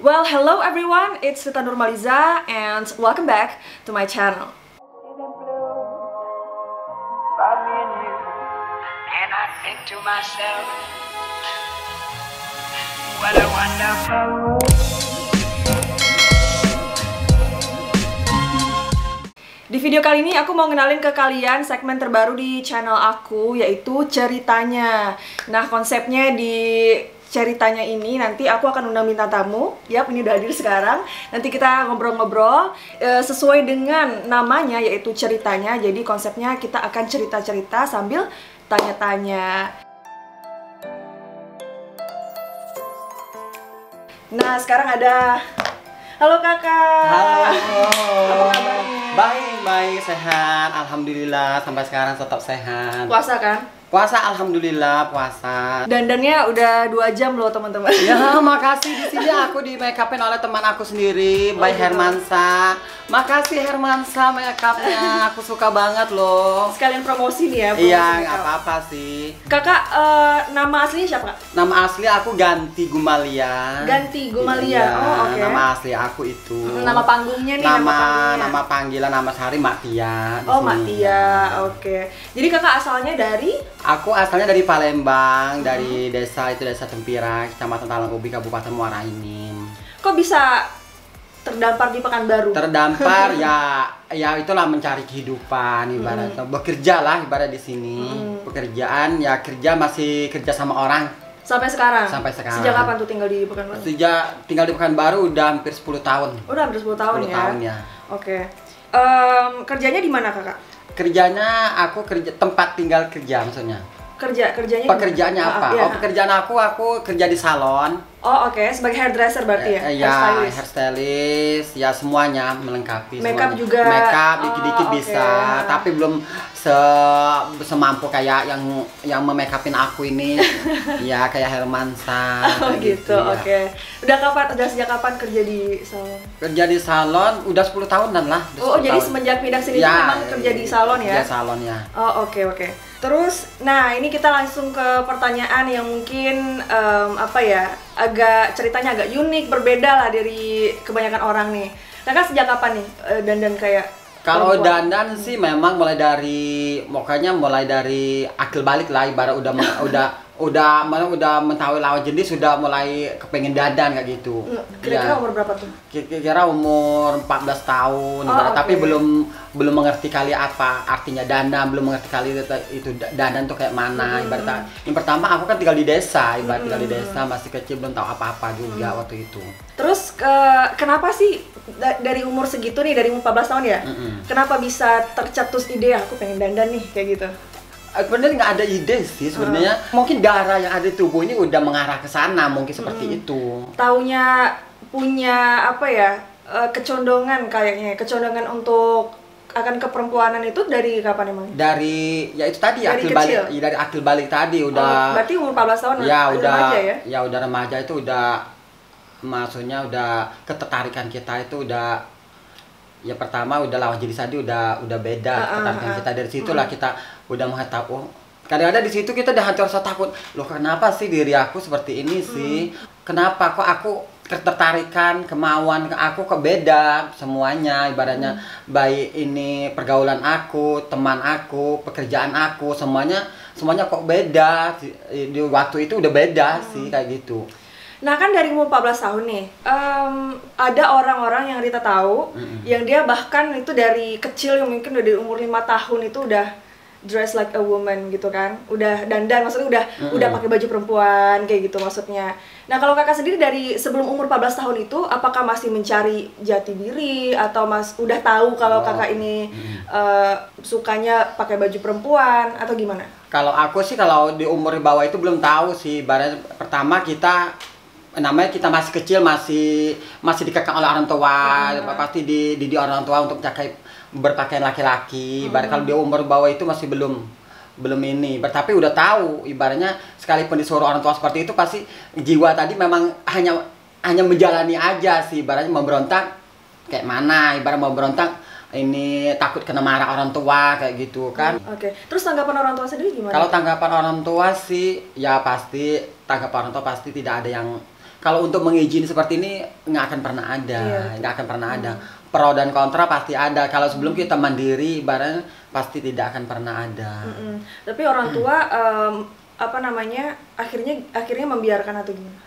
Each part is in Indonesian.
Well, hello everyone, it's Rita Nurmaliza and welcome back to my channel. And I think to myself, what a wonderful world. Di video kali ini aku mau ngenalin ke kalian segmen terbaru di channel aku, yaitu ceritanya. Nah, konsepnya di ceritanya ini nanti aku akan undang bintang tamu. Yap, ini udah hadir sekarang. Nanti kita ngobrol-ngobrol sesuai dengan namanya, yaitu ceritanya. Jadi konsepnya kita akan cerita-cerita sambil tanya-tanya. Nah, sekarang ada... Halo kakak. Halo. Apa kabarnya? Baik, sehat. Alhamdulillah sampai sekarang tetap sehat. Puasa kan? Puasa, alhamdulillah puasa. Dandannya udah 2 jam loh teman-teman. Ya, makasih. Di sini aku di make upin oleh teman aku sendiri, by gitu. Hermansa. Makasih Hermansa make upnya, aku suka banget loh. Sekalian promosi nih ya. Iya, nggak apa-apa sih. Kakak, nama aslinya siapa kak? Nama asli aku Ganti Gumalia. Ganti Gumalia. Iya, Oh, oke. Nama asli aku itu. Nama panggungnya nih, Nama panggilan nama sehari Mak Tia. di Oh, sini. Mak Tia. Oke. Jadi kakak asalnya dari? Aku asalnya dari Palembang, dari desa Tempira, Kecamatan Talang Ubi, Kabupaten Muara Enim. Kok bisa terdampar di Pekanbaru? Terdampar ya itulah mencari kehidupan ibaratnya, bekerja lah ibarat di sini. Pekerjaan ya masih kerja sama orang. Sampai sekarang? Sampai sekarang. Sejak kapan tuh tinggal di Pekanbaru? Sejak tinggal di Pekanbaru udah hampir 10 tahun. Udah hampir 10 tahun 10 ya? tahun ya. Oke. Kerjanya di mana kakak? Kerjanya aku tempat tinggal kerja maksudnya. Kerjanya Pekerjaannya apa? Iya. Oh, pekerjaan aku kerja di salon. Oh, oke. Sebagai hairdresser berarti ya? Ya, Hairstylist. hairstylist, ya semuanya melengkapi. Makeup semuanya. juga? Makeup Oh, dikit-dikit oke. bisa, tapi belum semampu kayak yang memakeup-in aku ini. Ya, kayak Hermansa. Oh kayak gitu, ya. oke. Udah sejak kapan kerja di salon? Kerja di salon udah 10 tahunan lah. Oh, jadi semenjak pindah sini tuh memang kerja di salon ya? Kerja salon ya. Oh, oke. Terus, nah ini kita langsung ke pertanyaan yang mungkin ceritanya agak unik, berbeda lah dari kebanyakan orang nih. Kakak sejak kapan nih dandan kayak Kalau perempuan? dandan sih memang mulai dari akil balik lah, ibarat udah mengetahui lawan jenis, sudah mulai kepengen dandan kayak gitu. Kira-kira Ya. umur berapa tuh? Kira-kira umur 14 tahun, Oh, ibarat, tapi oke. belum mengerti kali apa artinya dandan, belum mengerti kali itu dandan tuh kayak mana. Ibarat yang pertama aku kan tinggal di desa, tinggal di desa, masih kecil, belum tahu apa-apa juga waktu itu. Terus kenapa sih dari umur segitu nih, dari umur 14 tahun ya? Kenapa bisa tercetus ide aku pengen dandan nih kayak gitu? Sebenarnya nggak ada ide sih sebenarnya. Mungkin darah yang ada di tubuh ini udah mengarah ke sana, mungkin seperti itu. Taunya punya kecondongan kecondongan untuk akan keperempuanan itu dari kapan emang? Dari ya itu tadi Dari akil kecil? balik, dari akil balik tadi udah. Berarti umur 14 tahun Ya udah remaja ya? ya udah remaja itu udah, maksudnya udah ketertarikan kita itu udah, ya pertama udah lawan jenis tadi udah beda ketertarikan kita. Dari situlah kita udah mengetahui. Kadang-kadang di situ kita udah hancur rasa takut. Loh, kenapa sih diri aku seperti ini sih? Kenapa kok aku ketertarikan, kemauan aku kok beda semuanya, ibaratnya baik ini pergaulan aku, teman aku, pekerjaan aku, semuanya kok beda. Di waktu itu udah beda sih kayak gitu. Nah kan dari umur 14 tahun nih, ada orang-orang yang Rita tahu, yang dia bahkan itu dari kecil, yang mungkin dari umur 5 tahun itu udah dress like a woman gitu kan, udah dandan, maksudnya udah pakai baju perempuan kayak gitu maksudnya. Nah kalau kakak sendiri dari sebelum umur 14 tahun itu, apakah masih mencari jati diri atau udah tahu kalau kakak ini sukanya pakai baju perempuan atau gimana? Kalau aku sih kalau di umur bawah itu belum tahu sih. Ibaratnya pertama kita masih kecil, masih dikekang oleh orang tua, pasti dididik orang tua untuk berpakaian laki-laki. Ibarat kalau di umur bawah itu masih belum ini, tapi udah tahu. Ibaratnya sekalipun disuruh orang tua seperti itu, pasti jiwa tadi memang hanya menjalani aja sih. Ibaratnya mau berontak kayak mana, ibarat mau berontak ini takut kena marah orang tua kayak gitu kan. Oke. Terus tanggapan orang tua sendiri gimana? Kalau tanggapan orang tua sih ya pasti tidak ada yang kalau untuk mengizini seperti ini nggak akan pernah ada, nggak akan pernah ada. Pro dan kontra pasti ada. Kalau sebelum kita mandiri, ibaratnya pasti tidak akan pernah ada. Tapi orang tua apa namanya akhirnya membiarkan atau gimana?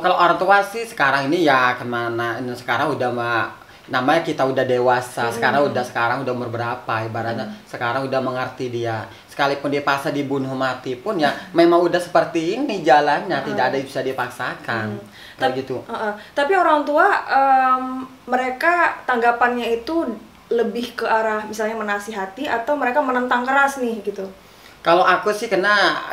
Kalau orang tua sih sekarang ini ya kemana? Sekarang udah namanya kita udah dewasa. Sekarang udah umur berapa? Ibaratnya sekarang udah mengerti dia. Sekalipun dia paksa dibunuh mati pun ya memang udah seperti ini jalannya, tidak ada yang bisa dipaksakan. Kayak gitu. Tapi orang tua mereka tanggapannya itu lebih ke arah misalnya menasihati atau mereka menentang keras nih gitu. Kalau aku sih kena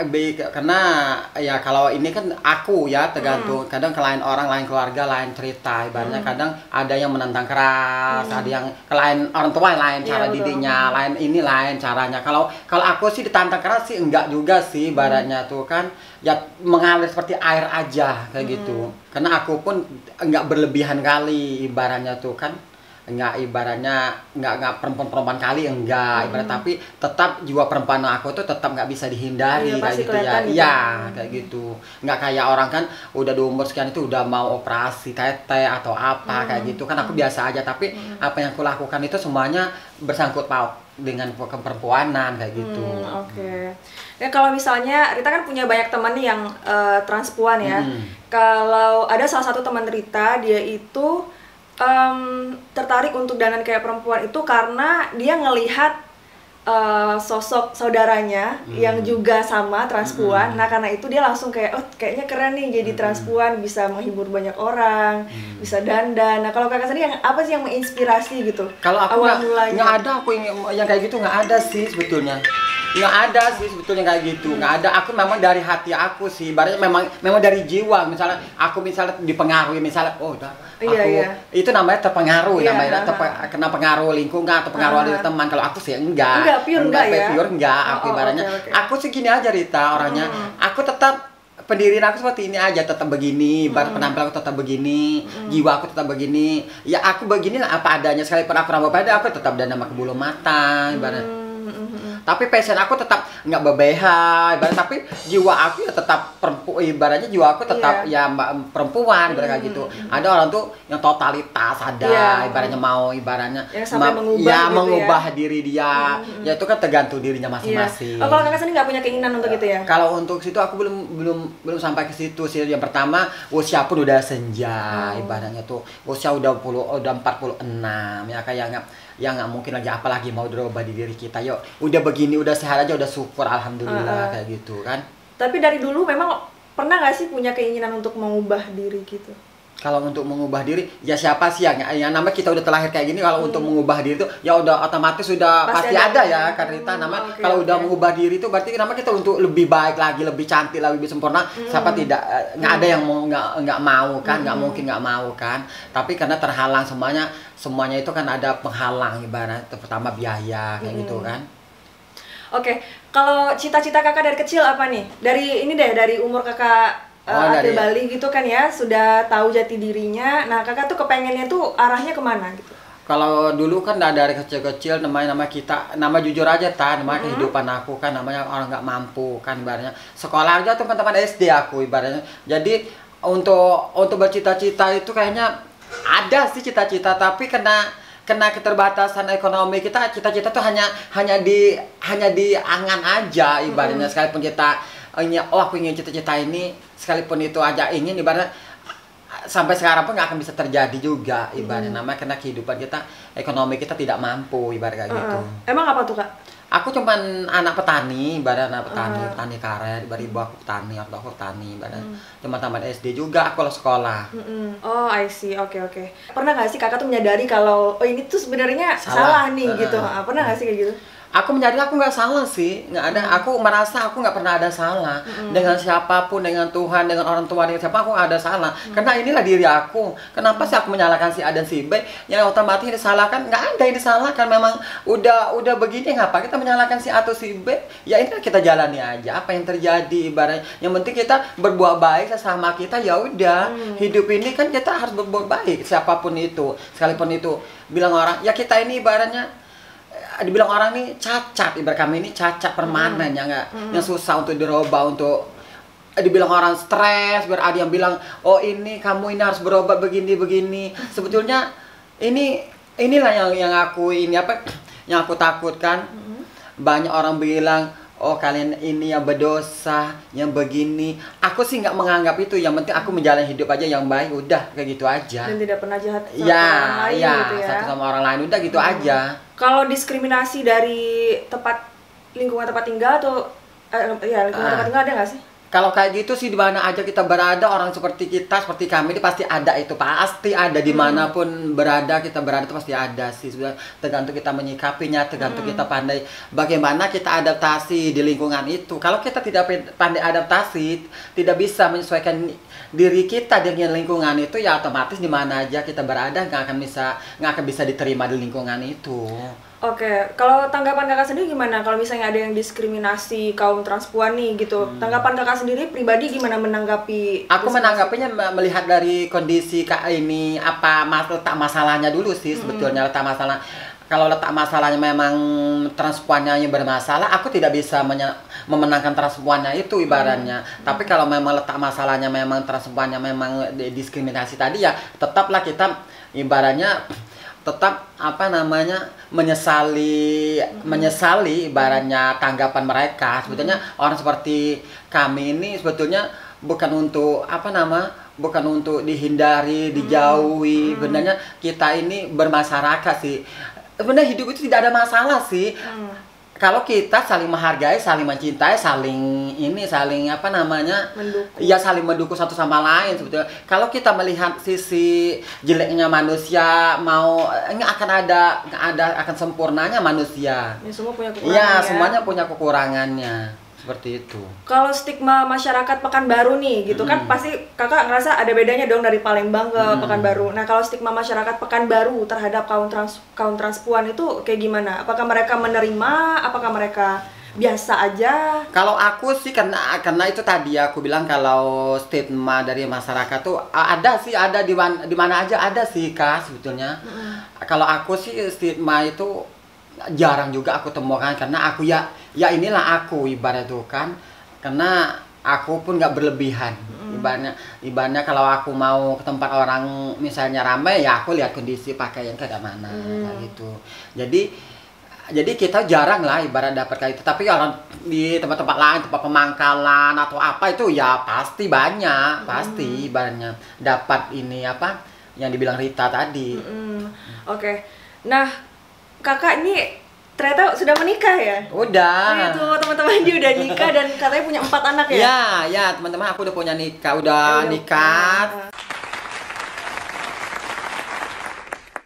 ya kalau ini kan aku ya tergantung. Kadang ke lain orang, lain keluarga, lain cerita. Ibaratnya kadang ada yang menentang keras, ada yang ke lain orang tua lain cara didiknya, lain ini lain caranya. Kalau aku sih ditantang keras sih enggak juga sih ibaratnya tuh kan ya mengalir seperti air aja kayak gitu. Karena aku pun enggak berlebihan kali ibaratnya tuh kan. Ibaratnya enggak perempuan kali enggak ibarat, tapi tetap jiwa perempuan aku tuh tetap nggak bisa dihindari kayak gitu ya. Iya kayak gitu, nggak kayak orang kan udah di umur sekian itu udah mau operasi tete atau apa kayak gitu kan. Aku biasa aja, tapi apa yang aku lakukan itu semuanya bersangkut paut dengan keperempuanan kayak gitu. Ya kalau misalnya Rita kan punya banyak teman nih yang transpuan ya. Kalau ada salah satu teman Rita, dia itu tertarik untuk dandan kayak perempuan itu karena dia ngelihat sosok saudaranya yang juga sama transpuan. Nah karena itu dia langsung kayak, oh kayaknya keren nih jadi transpuan, bisa menghibur banyak orang, bisa dandan. Nah kalau kakak sendiri apa sih yang menginspirasi gitu? Kalau aku nggak ada, aku yang kayak gitu nggak ada sih sebetulnya. Nggak ada sih sebetulnya kayak gitu, nggak ada. Aku memang dari hati aku sih, ibaratnya memang dari jiwa. Misalnya aku dipengaruhi, misalnya itu namanya terpengaruh, namanya kena pengaruh lingkungan atau pengaruh dari teman. Kalau aku sih enggak pure enggak. Aku ibaratnya aku sih gini aja Rita orangnya. Aku tetap pendirian aku seperti ini aja, tetap begini, penampilan aku tetap begini, jiwa aku tetap begini. Ya aku begini lah apa adanya, sekalipun aku rambut pendek aku tetap dan nama ke bulu mata ibaratnya. Tapi passion aku tetap nggak bebeha, ibaratnya, tapi jiwa aku ya tetap perempuan, ibaratnya jiwa aku tetap ya perempuan, ibaratnya gitu. Ada orang tuh yang totalitas ada, ibaratnya mau ibaratnya mengubah diri dia, ya itu kan tergantung dirinya masing-masing. Kalau kakak sendiri nggak punya keinginan untuk itu ya? Kalau untuk situ aku belum sampai ke situ sih. Yang pertama usia pun udah senja, ibaratnya tuh usia udah 46 ya, kayak nggak mungkin lagi apalagi mau dirubah di diri kita. Yuk udah begini, udah sehat aja udah syukur alhamdulillah kayak gitu kan. Tapi dari dulu memang pernah nggak sih punya keinginan untuk mengubah diri gitu? Kalau untuk mengubah diri ya siapa sih yang namanya kita udah terlahir kayak gini, kalau untuk mengubah diri itu ya udah otomatis sudah pasti ada ya kan Rita. Kalau udah mengubah diri itu berarti nama kita untuk lebih baik lagi, lebih cantik lagi, lebih sempurna. Siapa tidak, nggak ada yang mau nggak mau kan, nggak mungkin nggak mau kan. Tapi karena terhalang semuanya itu kan ada penghalang, ibarat pertama biaya kayak gitu kan. Kalau cita-cita kakak dari kecil apa nih? Dari umur kakak akhir Bali gitu kan ya, sudah tahu jati dirinya. Nah kakak tuh kepengennya tuh arahnya kemana gitu? Kalau dulu kan dari kecil-kecil nama jujur aja namanya kehidupan aku kan, namanya orang nggak mampu kan ibaratnya. Sekolah aja tuh teman-teman SD aku ibaratnya. Jadi untuk bercita-cita itu kayaknya ada sih cita-cita, tapi kena keterbatasan ekonomi kita, cita-cita tuh hanya di angan aja ibaratnya. Sekalipun kita aku ingin cita-cita ini, sekalipun itu aja ingin ibaratnya sampai sekarang pun nggak akan bisa terjadi juga ibaratnya. Namanya karena kehidupan kita, ekonomi kita tidak mampu ibarat kayak gitu. Emang apa tuh kak? Aku cuman anak petani, ibarat anak petani karet, ibarat ibu aku petani, aku petani, ibarat teman-teman SD juga aku sekolah. Oh I see, oke. Pernah nggak sih kakak tuh menyadari kalau ini tuh sebenarnya salah nih gitu? Pernah nggak sih kayak gitu? Aku menyadari aku nggak salah sih, nggak ada. Aku merasa aku nggak pernah ada salah dengan siapapun, dengan Tuhan, dengan orang tua, dengan siapa aku nggak ada salah. Karena inilah diri aku. Kenapa sih aku menyalahkan si A dan si B? Yang otomatis disalahkan, nggak ada yang disalahkan. Memang udah begini, ngapa kita menyalahkan si A atau si B? Ya ini kita jalani aja. Apa yang terjadi ibaratnya. Yang penting kita berbuat baik sesama kita. Ya udah, hidup ini kan kita harus berbuat baik siapapun itu. Sekalipun itu bilang orang, ya kita ini ibaratnya dibilang orang nih cacat, ibarat kami ini cacat permanen yang susah untuk dirubah, untuk dibilang orang stres, biar ada yang bilang, oh ini kamu ini harus berobat begini. Sebetulnya inilah yang aku yang aku takutkan. Banyak orang bilang, oh kalian ini yang berdosa, yang begini. Aku sih nggak menganggap itu. Yang penting aku menjalani hidup aja yang baik, udah kayak gitu aja. Dan tidak pernah jahat sama orang lain gitu ya. Satu sama orang lain udah gitu aja. Kalau diskriminasi dari lingkungan tempat tinggal atau lingkungan tempat tinggal ada nggak sih? Kalau kayak gitu sih di mana aja kita berada, orang seperti kita, seperti kami ini pasti ada itu, pasti ada dimanapun berada kita berada itu pasti ada sih. Sudah tergantung kita menyikapinya, tergantung kita pandai bagaimana kita adaptasi di lingkungan itu. Kalau kita tidak pandai adaptasi, tidak bisa menyesuaikan diri kita dengan lingkungan itu, ya otomatis di mana aja kita berada nggak akan bisa diterima di lingkungan itu. Oke, kalau tanggapan kakak sendiri gimana? Kalau misalnya ada yang diskriminasi kaum transpuan nih gitu, tanggapan kakak sendiri pribadi gimana menanggapi? Aku menanggapinya melihat dari kondisi ini letak masalahnya dulu sih sebetulnya letak masalah. Kalau letak masalahnya memang transpuannya yang bermasalah, aku tidak bisa memenangkan transpuannya itu ibaratnya. Tapi kalau memang letak masalahnya memang transpuannya memang diskriminasi tadi, ya tetaplah kita ibaratnya tetap menyesali ibaratnya tanggapan mereka. Sebetulnya orang seperti kami ini sebetulnya bukan untuk dihindari, dijauhi. Sebenarnya kita ini bermasyarakat sih. Sebenarnya hidup itu tidak ada masalah sih. Kalau kita saling menghargai, saling mencintai, saling mendukung. Ya saling mendukung satu sama lain sebetulnya. Kalau kita melihat sisi jeleknya manusia, nggak akan sempurnanya manusia. Ya, semua punya kekurangan. Iya, semuanya punya kekurangannya. Seperti itu. Kalau stigma masyarakat Pekanbaru nih gitu kan pasti kakak ngerasa ada bedanya dong dari Palembang ke Pekanbaru. Nah, kalau stigma masyarakat Pekanbaru terhadap kaum transpuan itu kayak gimana? Apakah mereka menerima? Apakah mereka biasa aja? Kalau aku sih karena itu tadi aku bilang kalau stigma dari masyarakat tuh ada di mana aja ada sih Kak sebetulnya. Kalau aku sih stigma itu jarang juga aku temukan karena aku ya inilah aku ibarat itu kan, karena aku pun nggak berlebihan. Ibaratnya kalau aku mau ke tempat orang misalnya ramai, ya aku lihat kondisi pakaian kayak mana kayak gitu. Jadi kita jarang lah ibarat dapat kayak itu. Tapi orang di tempat-tempat lain, tempat pemangkalan atau apa itu ya pasti banyak, pasti ibaratnya dapat ini yang dibilang Rita tadi. Oke. Nah, kakak ini ternyata sudah menikah ya? Udah. Iya tuh teman-teman dia udah nikah dan katanya punya 4 anak ya? Ya teman-teman aku udah punya nikah, udah nikah.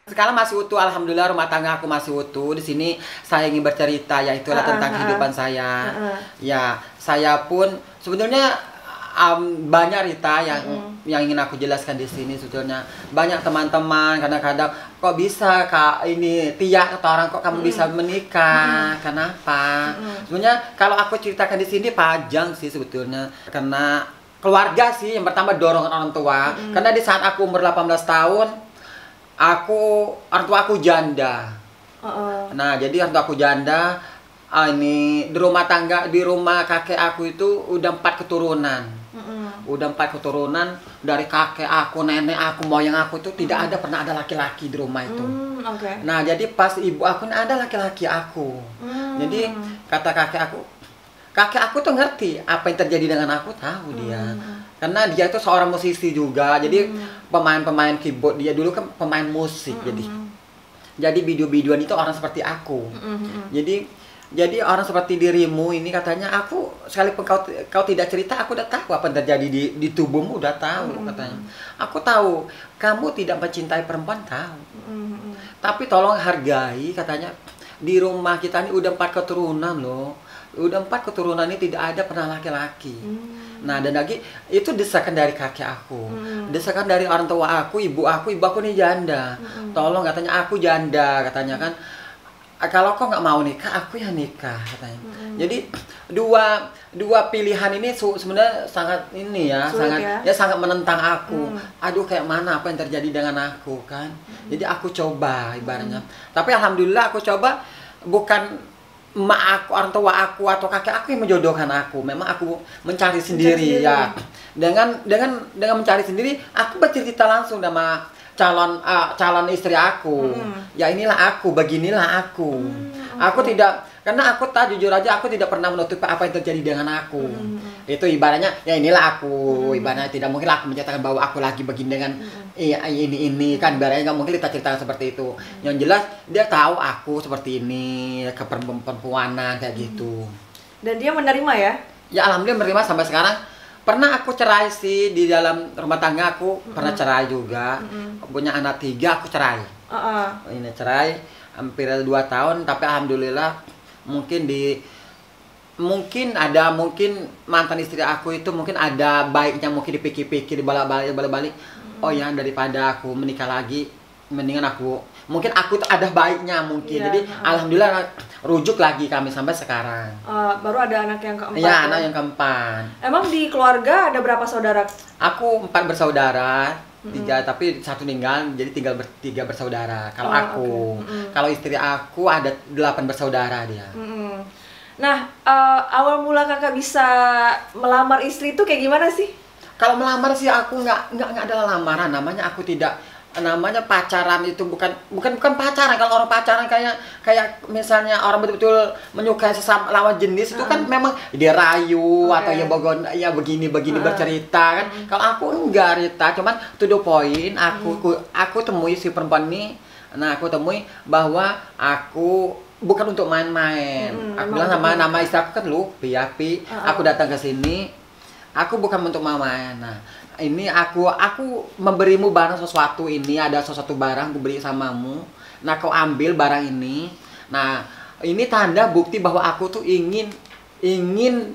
Sekarang masih utuh, alhamdulillah rumah tangga aku masih utuh. Di sini saya ingin bercerita yaitulah tentang kehidupan saya. Ya, saya pun sebetulnya banyak Rita yang ingin aku jelaskan di sini sebetulnya. Banyak teman-teman kadang-kadang kok bisa Kak ini Tia kata orang kok kamu bisa menikah? Kenapa? Sebenarnya kalau aku ceritakan di sini panjang sih sebetulnya. Karena keluarga sih yang pertama dorongan orang tua. Karena di saat aku umur 18 tahun orang tua aku janda. Nah, jadi orang tua aku janda. Ini di rumah kakek aku itu udah 4 keturunan. Udah 4 keturunan dari kakek aku, nenek aku, moyang aku itu tidak pernah ada laki-laki di rumah itu. Nah, jadi pas ibu aku ada laki-laki aku. Jadi kata kakek aku tuh ngerti apa yang terjadi dengan aku, tahu dia. Karena dia itu seorang musisi juga. Jadi pemain keyboard, dia dulu kan pemain musik. Jadi video-videoan itu orang seperti aku. Jadi orang seperti dirimu ini katanya aku sekalipun kau tidak cerita aku udah tahu apa yang terjadi di tubuhmu, udah tahu katanya. Aku tahu kamu tidak mencintai perempuan, tahu. Tapi tolong hargai katanya, di rumah kita ini udah 4 keturunan loh. Udah 4 keturunan ini tidak ada pernah laki-laki. Nah, dan lagi itu desakan dari kakek aku. Desakan dari orang tua aku, ibu aku ini janda. Tolong katanya aku janda katanya kan. Kalau kau nggak mau nikah, aku yang nikah katanya. Jadi dua pilihan ini sebenarnya sangat sangat menentang aku. Aduh, kayak mana apa yang terjadi dengan aku kan? Jadi aku coba ibaratnya. Tapi alhamdulillah aku coba bukan emak aku, orang tua aku atau kakek aku yang menjodohkan aku. Memang aku mencari sendiri ya. Dengan mencari sendiri, aku bercerita langsung sama calon istri aku. Ya inilah aku, beginilah aku. Aku tidak, karena aku tak jujur aja, aku tidak pernah menutupi apa yang terjadi dengan aku. Itu ibaratnya, ya inilah aku. Ibaratnya tidak mungkin aku menyatakan bahwa aku lagi begini dengan ini kan. Ibaratnya nggak mungkin kita ceritakan seperti itu. Yang jelas dia tahu aku seperti ini, keperempuanan kayak gitu. Dan dia menerima ya? Ya alhamdulillah menerima sampai sekarang. Pernah aku cerai sih di dalam rumah tangga aku, pernah cerai juga. Punya anak 3, aku cerai. Ini cerai hampir 2 tahun, tapi alhamdulillah mungkin mantan istri aku itu mungkin ada baiknya, mungkin dipikir-pikir balik-balik. Oh ya, daripada aku menikah lagi, mendingan aku ada baiknya mungkin. Jadi alhamdulillah rujuk lagi kami sampai sekarang. Baru ada anak yang keempat. Ya, anak yang keempat. Emang di keluarga ada berapa saudara? Aku 4 bersaudara, 3 tapi 1 meninggal, jadi tinggal 3 bersaudara. Kalau aku, kalau istri aku ada 8 bersaudara dia. Nah, awal mula kakak bisa melamar istri itu kayak gimana sih? Kalau melamar sih aku nggak ada lamaran, namanya aku tidak, namanya pacaran itu bukan pacaran. Kalau orang pacaran kayak misalnya orang betul-betul menyukai sesama lawan jenis itu kan memang dia rayu atau ya begini bercerita kan. Kalau aku enggak, Rita, cuman to the point. Aku temui si perempuan ini. Nah, aku temui bahwa aku bukan untuk main-main. Aku bilang nama istri aku kan Pi. Aku datang ke sini, aku bukan untuk main. Nah, ini aku memberimu barang sesuatu, ini ada sesuatu barang aku beri samamu. Nah, kau ambil barang ini. Nah, ini tanda bukti bahwa aku tuh ingin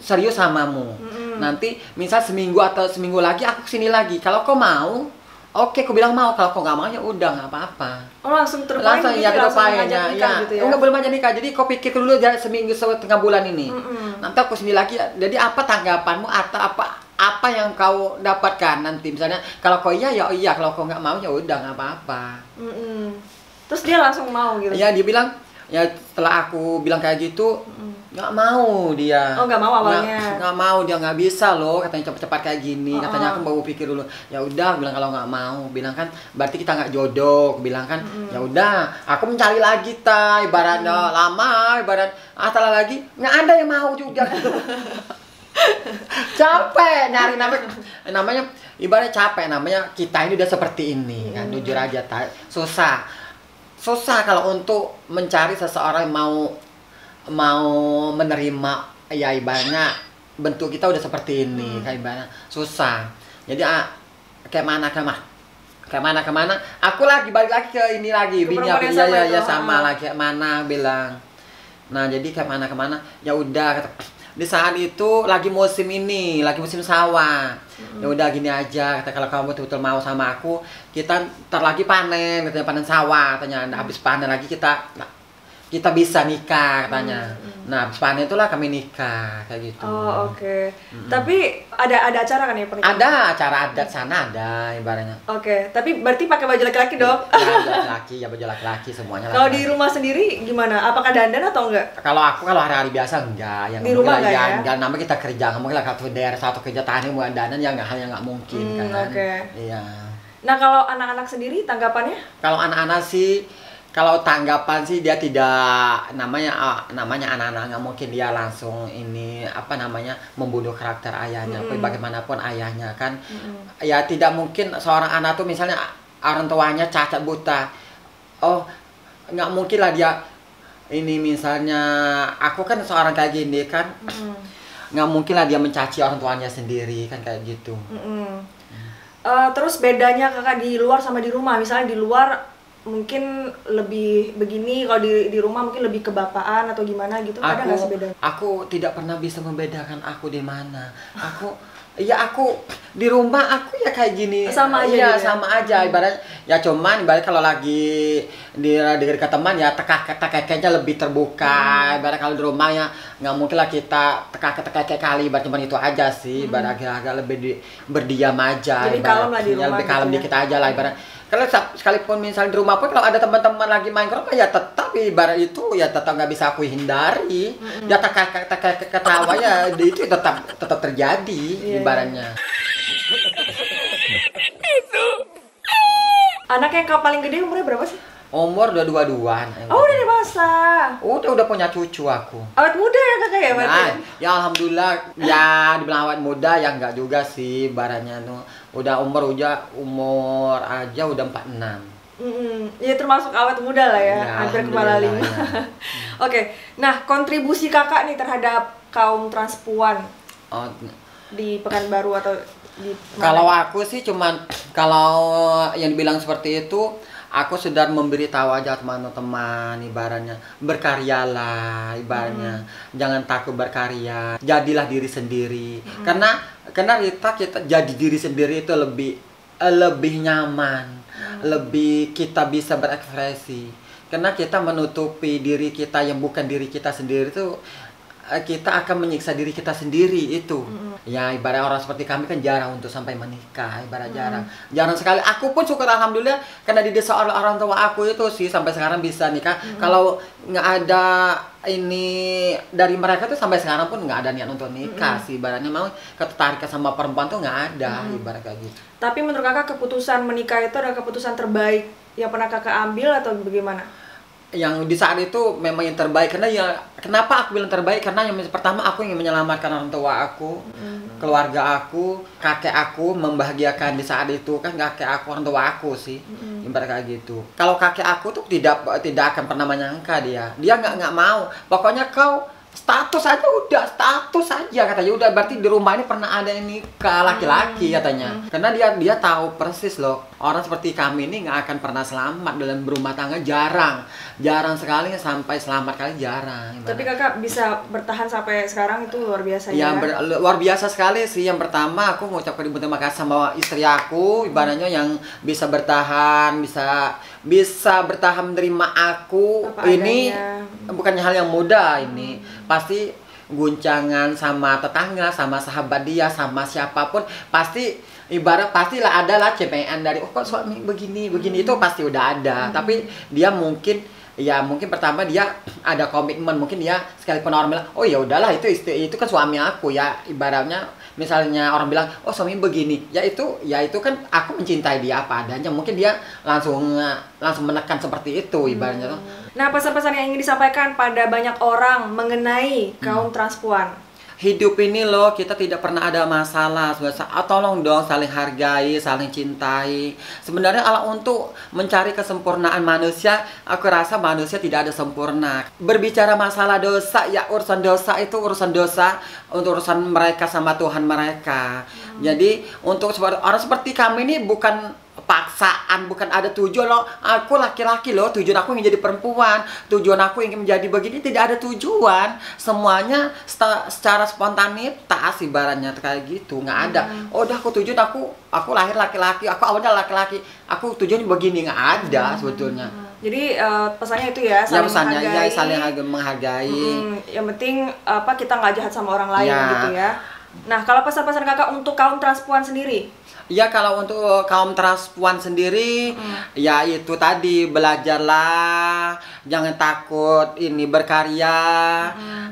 serius samamu. Nanti misal seminggu atau seminggu lagi aku kesini lagi. Kalau kau mau, oke, aku bilang mau. Kalau kau nggak mau ya udah, nggak apa-apa. Oh, langsung terpain gitu, langsung ngajak nikah gitu ya? Enggak, belum aja nikah. Jadi kau pikir dulu seminggu setengah bulan ini. Nanti aku sini lagi. Jadi apa tanggapanmu atau apa yang kau dapatkan nanti? Misalnya kalau kau iya ya iya, kalau kau nggak mau ya udah, nggak apa-apa. Terus dia langsung mau gitu? Ya, dia bilang, ya setelah aku bilang kayak gitu, nggak mau dia. Oh, nggak mau awalnya? Nggak mau, dia nggak bisa loh, katanya cepat-cepat kayak gini. Katanya aku mau pikir dulu. Ya udah, bilang kalau nggak mau, bilang kan berarti kita nggak jodoh. Bilang kan, ya udah, aku mencari lagi ibaratnya lama, setelah lagi nggak ada yang mau juga. Capek nyari namanya ibaratnya capek, namanya kita ini udah seperti ini kan. Jujur aja susah kalau untuk mencari seseorang yang mau menerima, ya ibaratnya bentuk kita udah seperti ini, kayak ibaratnya susah. Jadi kayak mana aku lagi balik lagi ke ini lagi, bini aku ya sama lagi kayak mana bilang. Nah, jadi kayak mana ya udah, di saat itu lagi musim sawah. Ya udah gini aja, kata kalau kamu betul-betul mau sama aku, kita ntar lagi panen, katanya panen sawah, katanya habis panen lagi kita bisa nikah katanya. Nah, habis panen itulah kami nikah kayak gitu. Oh, oke. Tapi ada acara kan ya pernikahan? Ada acara adat sana, ada ibaratnya. Oke, tapi berarti pakai baju laki-laki dong? Ya baju laki-laki semuanya. Kalau di rumah sendiri gimana? Apakah dandan atau enggak? Kalau hari-hari biasa enggak. Yang di rumah enggak ya? Enggak, namanya kita kerja, nggak mungkin lah satu daerah satu kerja tani mau dandan ya hal yang nggak mungkin kan. Iya. Nah, kalau anak-anak sendiri tanggapannya? Kalau anak-anak sih, kalau tanggapan sih dia tidak, namanya anak-anak nggak mungkin dia langsung membunuh karakter ayahnya. Bagaimanapun ayahnya kan, ya tidak mungkin seorang anak tuh misalnya orang tuanya cacat buta, oh nggak mungkin lah dia ini misalnya aku kan seorang kayak gini kan, nggak mungkin lah dia mencaci orang tuanya sendiri kan kayak gitu. Terus bedanya kakak di luar sama di rumah, misalnya di luar mungkin lebih begini, kalau di rumah mungkin lebih kebapaan atau gimana gitu, ada nggak sih bedanya? Aku tidak pernah bisa membedakan aku di mana. Aku di rumah aku ya kayak gini. Sama aja. Iya, sama aja. Ibarat kalau lagi di dekat teman ya tekaknya lebih terbuka. Ibarat kalau di rumah ya nggak mungkin lah kita tekak kali. Ibarat cuma itu aja sih. Ibarat agak lebih berdiam aja. Jadi kalem lah di rumah. Lebih kalem gitu dikit aja lah ibarat. Kalau sekalipun misal di rumah pun kalau ada teman-teman lagi main ke rumah ya tetap ibarat itu ya tetap nggak bisa aku hindari. Ya ketawa ya itu tetap terjadi ibaratnya. Anak yang paling gede umurnya berapa sih? Umur udah 22-an. Oh, udah dewasa. Udah punya cucu aku. Awet muda ya kakak ya berarti? Nah, ya alhamdulillah ya dibilang awet muda ya enggak juga sih ibaratnya tuh. Udah umur aja udah 46. Ya termasuk awet muda lah ya, Ya, hampir kepala 5. alhamdulillah, ya. Oke, nah kontribusi kakak nih terhadap kaum transpuan Oh, di Pekanbaru atau di kalau aku sih cuman kalau yang dibilang seperti itu, aku sudah memberitahu aja teman-teman ibaratnya berkaryalah ibaratnya jangan takut berkarya, jadilah diri sendiri. Karena kita jadi diri sendiri itu lebih nyaman, lebih kita bisa berekspresi. Karena kita menutupi diri kita yang bukan diri kita sendiri itu kita akan menyiksa diri kita sendiri itu. Ya ibarat orang seperti kami kan jarang untuk sampai menikah, ibarat jarang sekali. Aku pun syukur alhamdulillah karena didesak orang tua aku itu sih sampai sekarang bisa nikah. Kalau nggak ada ini dari mereka tuh sampai sekarang pun nggak ada niat untuk nikah sih. Ibaratnya mau ketertarikan sama perempuan tuh nggak ada, ibarat kayak gitu. Tapi menurut kakak keputusan menikah itu adalah keputusan terbaik yang pernah kakak ambil atau bagaimana? Yang di saat itu memang yang terbaik karena ya kenapa aku bilang terbaik karena yang pertama aku ingin menyelamatkan orang tua aku, keluarga aku, kakek aku, membahagiakan di saat itu kan kakek aku, orang tua aku sih, ibarat kayak gitu. Kalau kakek aku tuh tidak akan pernah menyangka dia nggak mau, pokoknya kau status saja katanya. Udah berarti di rumah ini pernah ada yang nikah laki-laki katanya. Karena dia tahu persis loh orang seperti kami ini nggak akan pernah selamat dalam berumah tangga, jarang sekali sampai selamat kali jarang. Tapi kakak bisa bertahan sampai sekarang itu luar biasa ya. Luar biasa sekali sih. Yang pertama aku mau ucapkan terima kasih sama istri aku ibaratnya yang bisa bertahan, bisa bertahan menerima aku. Apa ini adanya. bukannya hal yang mudah ini. Pasti guncangan sama tetangga, sama sahabat dia, sama siapapun pasti pastilah adalah CPN dari kok suami begini itu pasti udah ada. Tapi dia mungkin pertama dia ada komitmen, mungkin dia sekalipun orang bilang oh ya udahlah itu kan suami aku ya, ibaratnya misalnya orang bilang oh suami begini ya itu kan aku mencintai dia apa adanya, mungkin dia langsung menekan seperti itu ibaratnya. Nah, pesan-pesan yang ingin disampaikan pada banyak orang mengenai kaum transpuan. Hidup ini loh kita tidak pernah ada masalah. Tolong dong saling hargai, saling cintai. Sebenarnya Allah untuk mencari kesempurnaan manusia, aku rasa manusia tidak ada sempurna. Berbicara masalah dosa, ya urusan dosa itu urusan dosa untuk urusan mereka sama Tuhan mereka. Jadi untuk orang seperti kami ini bukan paksaan, bukan ada tujuan loh. Aku laki-laki loh, tujuan aku ingin jadi perempuan, tujuan aku ingin menjadi begini, tidak ada tujuan. Semuanya secara spontanitas ibaratnya kayak gitu, nggak ada. Oh, udah aku tujuan aku lahir laki-laki, aku awalnya laki-laki, aku tujuannya begini, nggak ada sebetulnya. Jadi pesannya itu ya, saling menghargai. Saling menghargai. Yang penting kita nggak jahat sama orang lain gitu ya. Nah, kalau pesan-pesan kakak untuk kaum transpuan sendiri? Ya kalau untuk kaum transpuan sendiri ya itu tadi, belajarlah, jangan takut ini berkarya,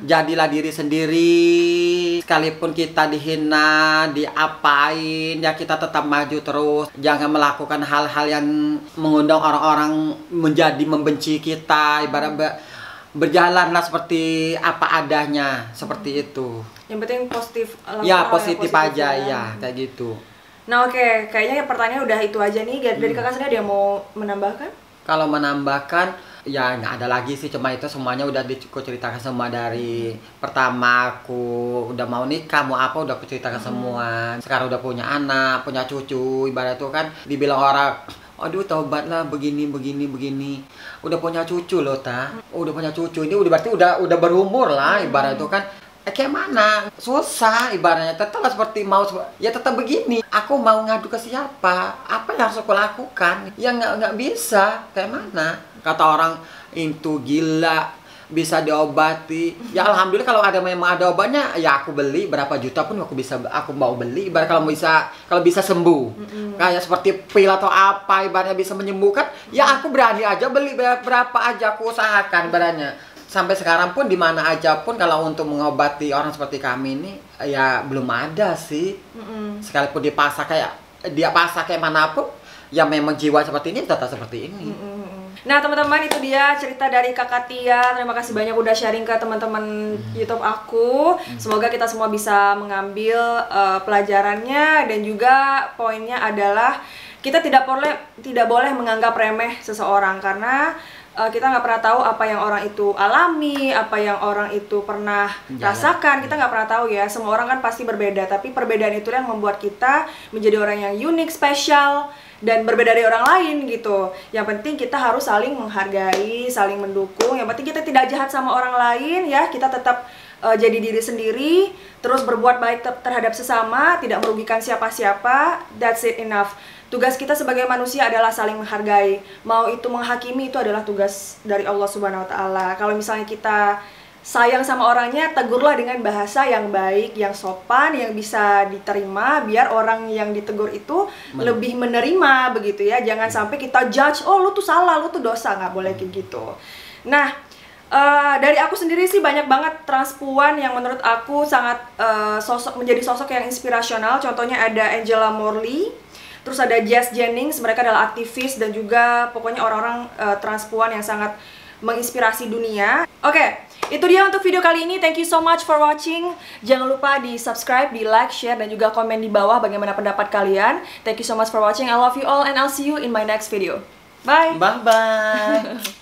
jadilah diri sendiri. Sekalipun kita dihina, diapain ya kita tetap maju terus. Jangan melakukan hal-hal yang mengundang orang-orang menjadi membenci kita. Ibarat berjalanlah seperti apa adanya, seperti itu. Yang penting positif. Ya positif aja ya kayak gitu. Nah oke, kayaknya pertanyaan udah itu aja nih. Dari kakak sendiri ada yang mau menambahkan? Kalau menambahkan, ya nggak ada lagi sih. Cuma itu semuanya udah aku ceritakan semua dari pertama aku udah mau nikah, mau apa udah aku ceritakan semua. Sekarang udah punya anak, punya cucu. Ibarat itu kan dibilang orang, aduh tobatlah begini. Udah punya cucu loh udah punya cucu. Ini udah berarti udah berumur lah ibarat itu kan. Kayak mana? Susah ibaratnya, tetap seperti ya tetap begini. Aku mau ngadu ke siapa? Apa yang harus aku lakukan? Ya nggak bisa. Kayak mana? Kata orang itu gila, bisa diobati. Ya alhamdulillah kalau memang ada obatnya ya aku beli berapa juta pun aku mau beli. Ibarat kalau bisa sembuh. Kayak seperti pil atau apa ibaratnya bisa menyembuhkan, ya aku berani aja beli berapa aja aku usahakan ibaratnya. Sampai sekarang pun di mana aja pun kalau untuk mengobati orang seperti kami ini ya belum ada sih. Sekalipun dia pasar kayak manapun, ya memang jiwa seperti ini tetap seperti ini. Nah teman-teman, itu dia cerita dari Kakak Tia. Terima kasih banyak udah sharing ke teman-teman YouTube aku. Semoga kita semua bisa mengambil pelajarannya, dan juga poinnya adalah kita tidak boleh menganggap remeh seseorang, karena kita nggak pernah tahu apa yang orang itu alami, apa yang orang itu pernah rasakan. Kita nggak pernah tahu ya. Semua orang kan pasti berbeda, tapi perbedaan itu yang membuat kita menjadi orang yang unik, spesial, dan berbeda dari orang lain gitu. Yang penting kita harus saling menghargai, saling mendukung. Yang penting kita tidak jahat sama orang lain ya. Kita tetap jadi diri sendiri, terus berbuat baik terhadap sesama, tidak merugikan siapa-siapa. That's it, enough. Tugas kita sebagai manusia adalah saling menghargai. Mau itu menghakimi, itu adalah tugas dari Allah Subhanahu wa Ta'ala. Kalau misalnya kita sayang sama orangnya, tegurlah dengan bahasa yang baik, yang sopan, yang bisa diterima, biar orang yang ditegur itu lebih menerima begitu ya. Jangan sampai kita judge, oh lu tuh salah, lu tuh dosa, nggak boleh kayak gitu. Nah, dari aku sendiri sih banyak banget transpuan yang menurut aku sangat menjadi sosok yang inspirasional. Contohnya ada Angela Morley, terus ada Jess Jennings. Mereka adalah aktivis dan juga pokoknya orang-orang transpuan yang sangat menginspirasi dunia. Oke, itu dia untuk video kali ini. Thank you so much for watching. Jangan lupa di subscribe, di like, share, dan juga komen di bawah bagaimana pendapat kalian. Thank you so much for watching. I love you all and I'll see you in my next video. Bye! Bye-bye!